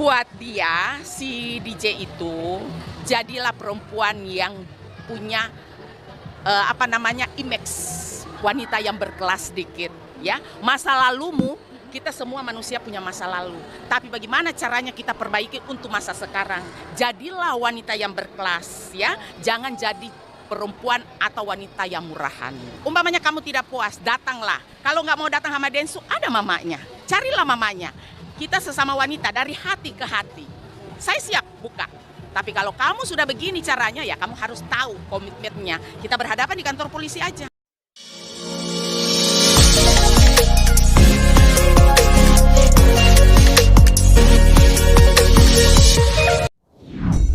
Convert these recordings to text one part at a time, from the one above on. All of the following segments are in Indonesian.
buat dia, si DJ itu, jadilah perempuan yang punya image wanita yang berkelas sedikit, ya. Masa lalumu, kita semua manusia punya masa lalu. Tapi bagaimana caranya kita perbaiki untuk masa sekarang? Jadilah wanita yang berkelas, ya. Jangan jadi perempuan atau wanita yang murahan. Umpamanya kamu tidak puas, datanglah. Kalau nggak mau datang sama Densu, ada mamanya. Carilah mamanya. Kita sesama wanita dari hati ke hati. Saya siap buka. Tapi kalau kamu sudah begini caranya, ya kamu harus tahu komitmennya. Kita berhadapan di kantor polisi aja.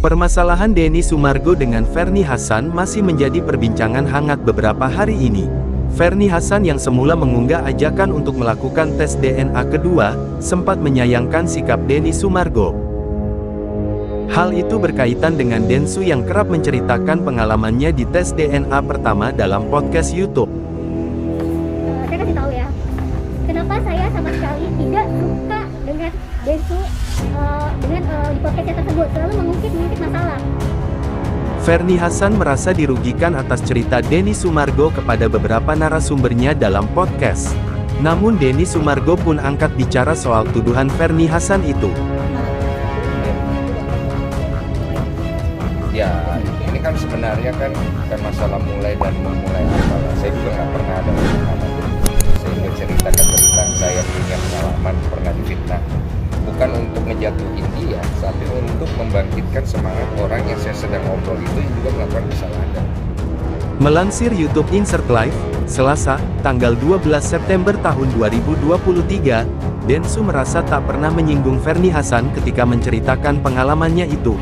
Permasalahan Denny Sumargo dengan Ferny Hassan masih menjadi perbincangan hangat beberapa hari ini. Ferny Hassan yang semula mengunggah ajakan untuk melakukan tes DNA kedua, sempat menyayangkan sikap Denny Sumargo. Hal itu berkaitan dengan Densu yang kerap menceritakan pengalamannya di tes DNA pertama dalam podcast YouTube. Saya kasih tahu ya, kenapa saya sama sekali tidak suka dengan Densu di podcastnya tersebut, selalu mengungkit masalah. Ferny Hassan merasa dirugikan atas cerita Denny Sumargo kepada beberapa narasumbernya dalam podcast. Namun Denny Sumargo pun angkat bicara soal tuduhan Ferny Hassan itu. Ya, ini kan sebenarnya kan bukan masalah mulai dan memulai apa. Saya juga nggak pernah ada pengalaman. Saya menceritakan tentang saya punya pengalaman pernah difitnah. Bukan untuk menjatuhin dia, tapi untuk membangkitkan semangat orang yang saya sedang ngobrol itu yang juga melakukan kesalahan. Melansir YouTube Insert Live, Selasa, tanggal 12 September tahun 2023, Densu merasa tak pernah menyinggung Ferny Hassan ketika menceritakan pengalamannya itu.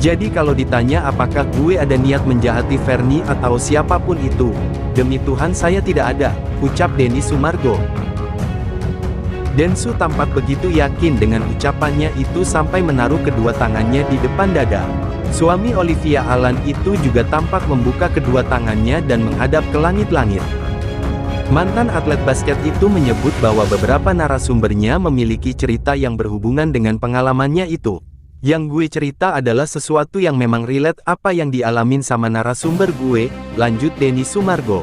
Jadi kalau ditanya apakah gue ada niat menjahati Ferny atau siapapun itu, demi Tuhan saya tidak ada, ucap Denny Sumargo. Densu tampak begitu yakin dengan ucapannya itu sampai menaruh kedua tangannya di depan dada. Suami Olivia Alan itu juga tampak membuka kedua tangannya dan menghadap ke langit-langit. Mantan atlet basket itu menyebut bahwa beberapa narasumbernya memiliki cerita yang berhubungan dengan pengalamannya itu. Yang gue cerita adalah sesuatu yang memang relate apa yang dialamin sama narasumber gue, lanjut Denny Sumargo.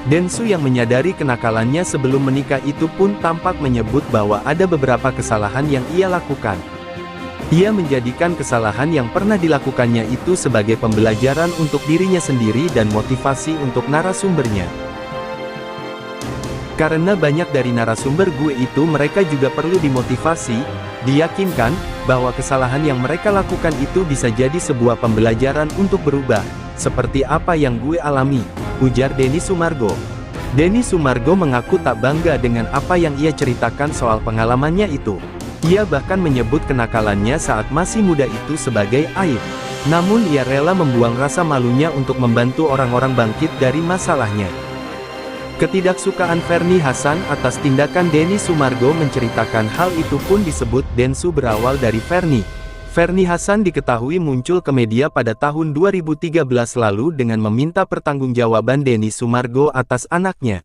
Densu yang menyadari kenakalannya sebelum menikah itu pun tampak menyebut bahwa ada beberapa kesalahan yang ia lakukan. Ia menjadikan kesalahan yang pernah dilakukannya itu sebagai pembelajaran untuk dirinya sendiri dan motivasi untuk narasumbernya. Karena banyak dari narasumber gue itu mereka juga perlu dimotivasi, diyakinkan, bahwa kesalahan yang mereka lakukan itu bisa jadi sebuah pembelajaran untuk berubah, seperti apa yang gue alami, ujar Denny Sumargo. Denny Sumargo mengaku tak bangga dengan apa yang ia ceritakan soal pengalamannya itu. Ia bahkan menyebut kenakalannya saat masih muda itu sebagai aib. Namun ia rela membuang rasa malunya untuk membantu orang-orang bangkit dari masalahnya. Ketidaksukaan Ferny Hassan atas tindakan Denny Sumargo menceritakan hal itu pun disebut Densu berawal dari Ferny. Ferny Hassan diketahui muncul ke media pada tahun 2013 lalu dengan meminta pertanggungjawaban Denny Sumargo atas anaknya.